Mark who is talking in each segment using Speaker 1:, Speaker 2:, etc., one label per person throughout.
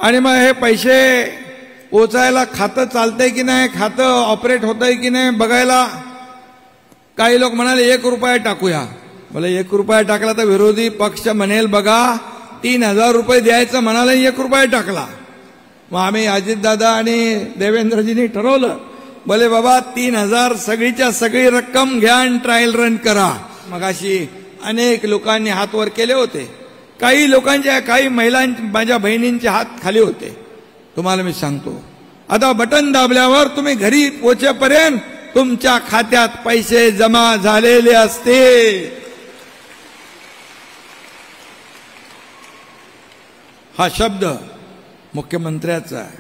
Speaker 1: आणि मग हे पैसे पोचायला खातं चालतंय की नाही, खातं ऑपरेट होतंय की नाही बघायला काही लोक म्हणाले 1 रुपया टाकूया. बोले 1 रुपया टाकला तर विरोधी पक्ष म्हणेल बघा 3000 रुपये द्यायचं म्हणाले 1 रुपया टाकला. मग आम्ही अजितदादा आणि देवेंद्रजींनी ठरवलं, बोले बाबा 3000 सगळीच्या सगळी रक्कम घ्या आणि ट्रायल रन करा. मगाशी अनेक लोकांनी हात वर केले होते, काही लोकांच्या काही महिलांच्या माझ्या बहिणींचे हात खाली होते. तुम्हाला मी सांगतो आता बटन दाबल्यावर तुम्ही घरी पोहोचेपर्यंत तुमच्या खात्यात पैसे जमा झालेले असते. हा शब्द मुख्यमंत्र्याचा आहे,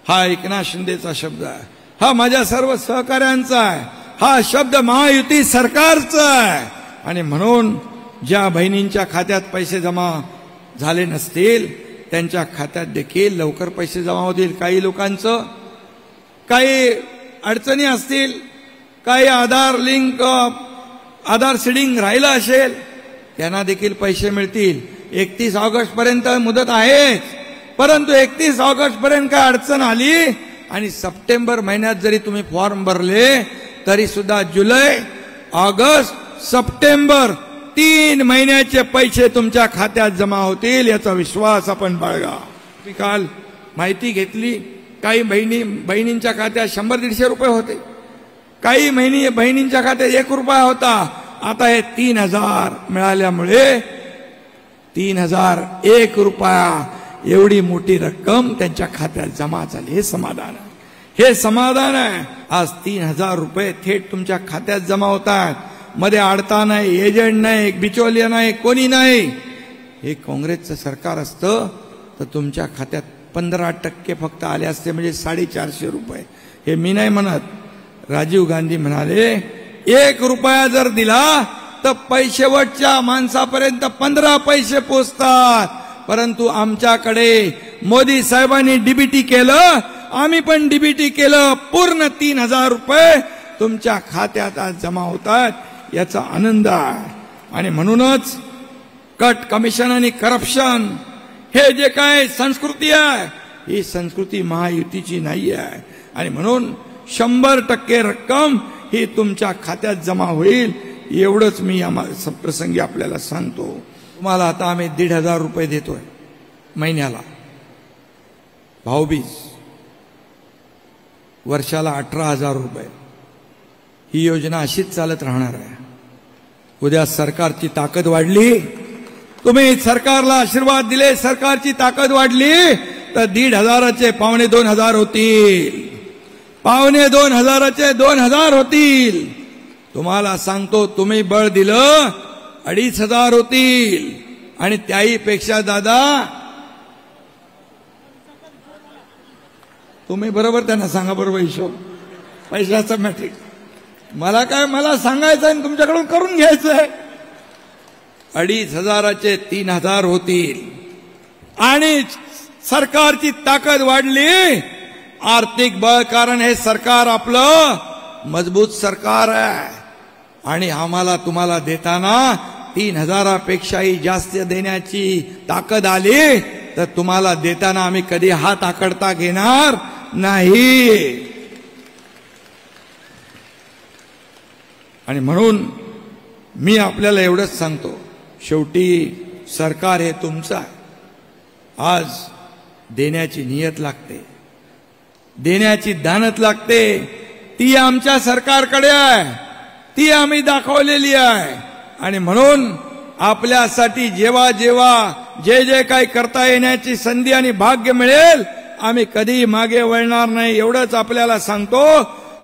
Speaker 1: हा एकनाथ शिंदेचा शब्द आहे, हा माझ्या सर्व सहकाऱ्यांचा आहे, हा शब्द महायुती सरकारचा आहे. आणि म्हणून ज्या बहिणींच्या खात्यात पैसे जमा झाले नसतील त्यांच्या खात्यात देखील लवकर पैसे जमा होतील. काही लोकांचं काही अडचणी असतील, काही आधार सीडिंग राहिलं असेल त्यांना देखील पैसे मिळतील. 31 ऑगस्ट पर्यंत मुदत आहे, परंतु 31 ऑगस्ट पर्यंत काय अडचण आली आणि सप्टेंबर महिन्यात जरी तुम्ही फॉर्म भरले तरी सुद्धा जुलै ऑगस्ट सप्टेंबर 3 महिन्याचे पैसे तुमच्या खात्यात जमा होतील याचा विश्वास आपण बाळगा. मी काल माहिती घेतली, काही बहिणींच्या खात्यात 100-150 रुपये होते, काही बहिणींच्या खात्यात 1 रुपया होता. आता हे 3000 मिळाल्यामुळे 3001 रुपया एवढी मोठी रक्कम त्यांच्या खात्यात जमा झाली. हे समाधान आहे, हे समाधान आहे. आज 3000 रुपये थेट तुमच्या खात्यात जमा होतात. मध्ये आडता नाही, एजंट नाही, बिचौलिया नाही, कोणी नाही. हे काँग्रेसचं सरकार असतं तर तुमच्या खात्यात 15% फक्त आले असते, म्हणजे 450 रुपये. हे मी नाही म्हणत, राजीव गांधी म्हणाले 1 रुपया जर दिला तर शेवटच्या माणसापर्यंत 15 पैसे पोचतात. परंतु आमच्याकडे मोदी साहेबांनी डीबीटी केलं, आम्ही पण डीबीटी केलं, पूर्ण 3000 रुपये तुमच्या खात्यात आज जमा होतात याचा आनंद आहे. आणि म्हणूनच कट कमिशन आणि करप्शन हे जे काय संस्कृती आहे ही संस्कृती महायुतीची नाही आहे. आणि म्हणून 100% रक्कम ही तुमच्या खात्यात जमा होईल एवढंच मी या प्रसंगी आपल्याला सांगतो. तुम्हाला आता आम्ही 1500 रुपये देतोय महिन्याला, भाऊबीज वर्षाला 18000 रुपये. ही योजना अशीच चालत राहणार आहे. उद्या सरकारची ताकद वाढली, तुम्ही सरकारला आशीर्वाद दिले, सरकारची ताकद वाढली तर 1500चे 2500 होतील, 2500चे 2000 होतील. तुम्हाला सांगतो तुम्ही बळ दिलं 2500 होतील. आणि त्याहीपेक्षा दादा तुम्ही बरोबर त्यांना सांगा, बरोबर हिशोब पैशाचा मॅट्रिक मला काय, मला सांगायचं आहे तुमच्याकडून करून घ्यायचंय. 2500चे 3000 होतील. आणि सरकारची ताकद वाढली, आर्थिक बळ, कारण हे सरकार आपलं मजबूत सरकार आहे. आणि आम्हाला तुम्हाला देताना 3000पेक्षाही जास्त देण्याची ताकद आली तर तुम्हाला देताना आम्ही कधी हात आकडता घेणार नाही. आणि म्हणून मी आपल्याला एवढंच सांगतो, शेवटी सरकार हे तुमचं आहे. आज देण्याची नियत लागते, देण्याची दानत लागते, ती आमच्या सरकारकडे आहे, ती आम्ही दाखवलेली आहे. आणि म्हणून आपल्यासाठी जेव्हा जेव्हा जे काही करता येण्याची संधी आणि भाग्य मिळेल आम्ही कधी मागे वळणार नाही एवढंच आपल्याला सांगतो.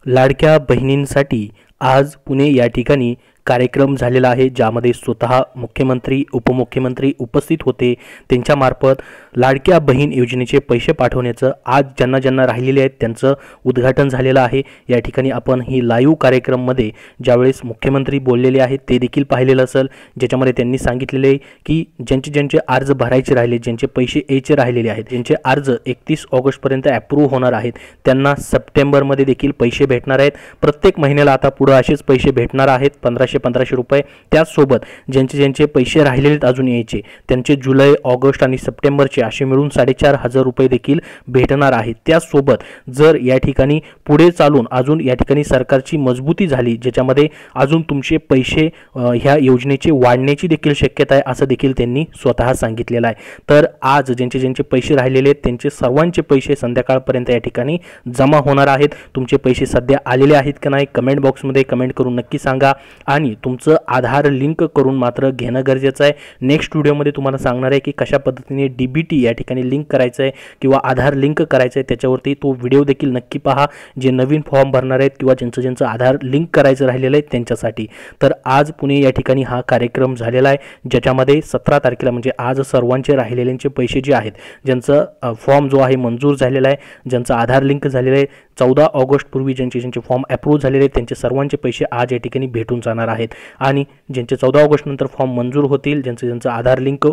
Speaker 2: लाडक्या बहिणींसाठी आज पुणे या ठिकाणी कार्यक्रम झालेला आहे, ज्यामध्ये स्वतः मुख्यमंत्री उपमुख्यमंत्री उपस्थित होते. त्यांच्यामार्फत लाडक्या बहीण योजनेचे पैसे पाठवण्याचं आज ज्यांना ज्यांना राहिलेले आहेत त्यांचं उद्घाटन झालेलं आहे. या ठिकाणी आपण ही लाईव्ह कार्यक्रममध्ये ज्यावेळेस मुख्यमंत्री बोललेले आहेत ते देखील पाहिलेलं असेल, ज्याच्यामध्ये त्यांनी सांगितलेले आहे की ज्यांचे अर्ज भरायचे राहिले, ज्यांचे पैसे यायचे राहिलेले आहेत, ज्यांचे अर्ज 31 ऑगस्टपर्यंत अप्रूव्ह होणार आहेत त्यांना सप्टेंबरमध्ये देखील पैसे भेटणार आहेत. प्रत्येक महिन्याला आता पुढे असेच पैसे भेटणार आहेत. 1500 1500 रुपये, त्याचसोबत ज्यांचे पैसे राहिलेले अजून यायचे त्यांचे जुलै, ऑगस्ट आणि सप्टेंबरचे असे मिळून 4500 रुपये देखील भेटणार आहेत. त्याचसोबत जर या ठिकाणी पुढे चालून अजून या ठिकाणी सरकारची मजबूती झाली ज्याच्यामध्ये अजून तुमचे पैसे ह्या योजनेचे वाढण्याची देखील शक्यता आहे असं देखील त्यांनी स्वतः सांगितलेलं आहे. तर आज ज्यांचे पैसे राहिलेले आहेत त्यांचे सर्वांचे पैसे संध्याकाळपर्यंत या ठिकाणी जमा होणार आहेत. तुमचे पैसे सध्या आलेले आहेत का नाही कमेंट बॉक्समध्ये कमेंट करून नक्की सांगा आणि तुमचं आधार लिंक करून मात्र घेणं गरजेचं आहे. नेक्स्ट व्हिडिओमध्ये तुम्हाला सांगणार आहे की कशा पद्धतीने DBT या ठिकाणी लिंक करायचं आहे किंवा आधार लिंक करायचं आहे, त्याच्यावरती तो व्हिडिओ देखील नक्की पहा जे नवीन फॉर्म भरणार आहेत किंवा ज्यांचं आधार लिंक करायचं राहिलेलं आहे त्यांच्यासाठी. तर आज पुणे या ठिकाणी हा कार्यक्रम झालेला आहे ज्याच्यामध्ये 17 तारखेला म्हणजे आज सर्वांचे राहिलेल्यांचे पैसे जे आहेत ज्यांचं फॉर्म जो आहे मंजूर झालेला आहे, ज्यांचं आधार लिंक झालेलं आहे, 14 ऑगस्ट पूर्वी ज्यांचे फॉर्म अप्रूव्ह झालेले आहेत त्यांचे सर्वांचे पैसे आज या ठिकाणी भेटून जाणार आहेत. आणि ज्यांचे 14 ऑगस्ट नंतर फॉर्म मंजूर होतील, ज्यांचं आधार लिंक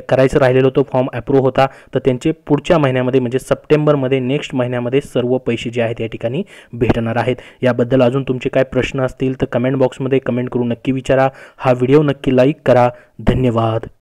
Speaker 2: करायचं राहिलेलं होतं, फॉर्म अप्रूव्ह होता, तर त्यांचे पुढच्या महिन्यामध्ये म्हणजे सप्टेंबरमध्ये नेक्स्ट महिन्यामध्ये सर्व पैसे जे आहेत या ठिकाणी भेटणार आहेत. याबद्दल अजून तुमचे काय प्रश्न असतील तर कमेंट बॉक्समध्ये कमेंट करून नक्की विचारा. हा व्हिडिओ नक्की लाईक करा. धन्यवाद.